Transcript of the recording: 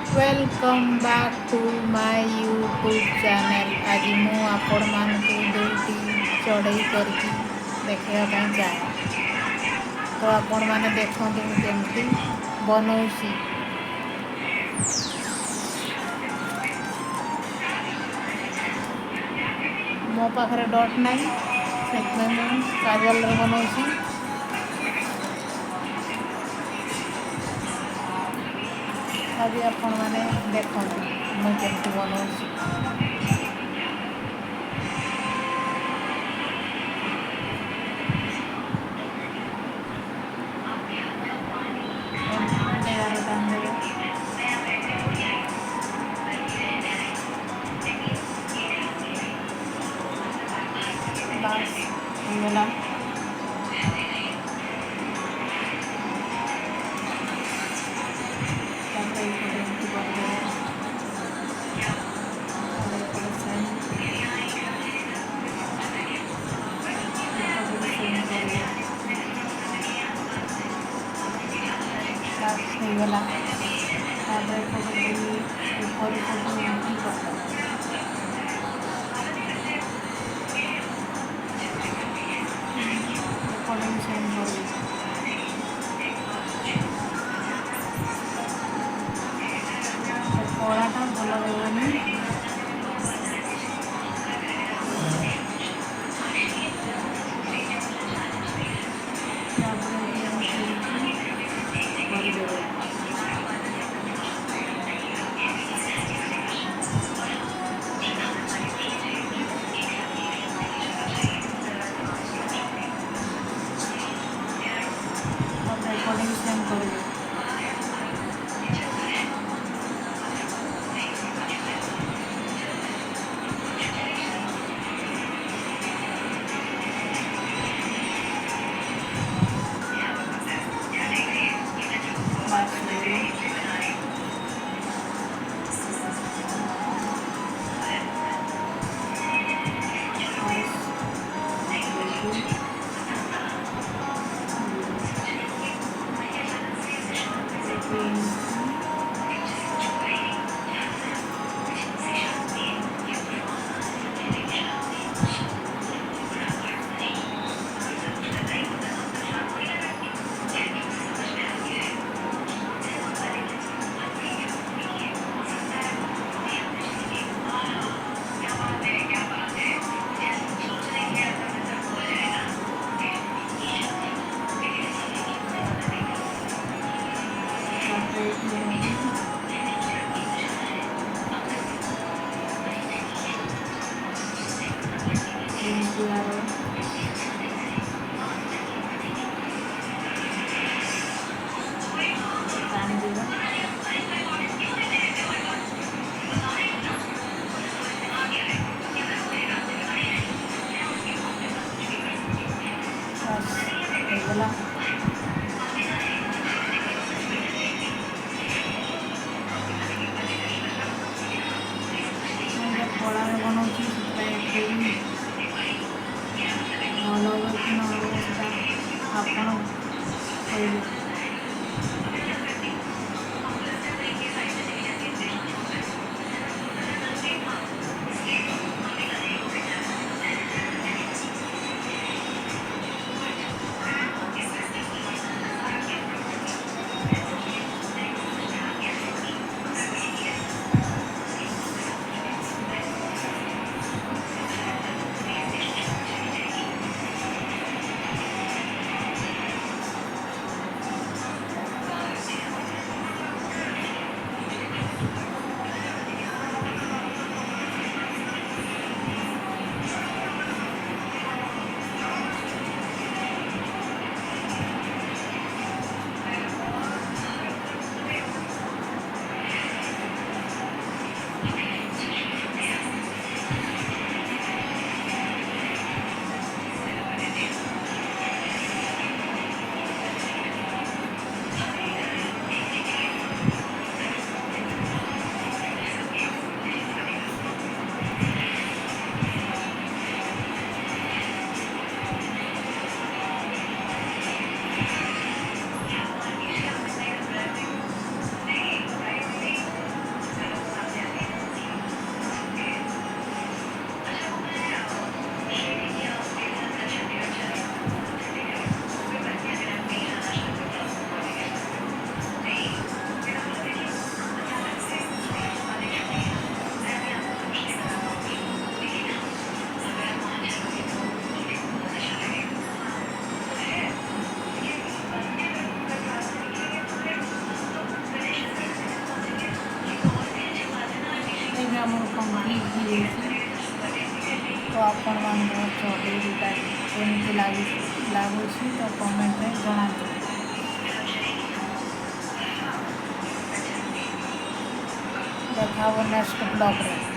Welcome back to my YouTube channel. आज मु आपण मानक दुईटी चढ़ई करके देखा चाहे तो आपण मैंने देखते केमती बनौसी। मो पाखे डट नहीं से काजल बनौसी। अभी आपण मैंने देखते मुझे बनौसी। बस होगा ହେଇଗଲା ତାପରେ ଉପରୁ ସବୁ ଏମିତି କରିଦେବା। ଏପଟେ ବି ସେମ୍ କରିଦେବା। କଳାଟା ଭଲ ଦେବନି। ତାପରେ କରିଦେବେ। ତାପରେ ଏପଟେ ବି ସେମ୍ କରିଦେବେ। ଆପଣମାନଙ୍କ ଚଢ଼େଇଟା କେମିତି ଲାଗୁଛି ତ କମେଣ୍ଟରେ ଜଣାନ୍ତୁ। ଦେଖା ହେବ ନେକ୍ସଟ ବ୍ଲଗ୍ରେ।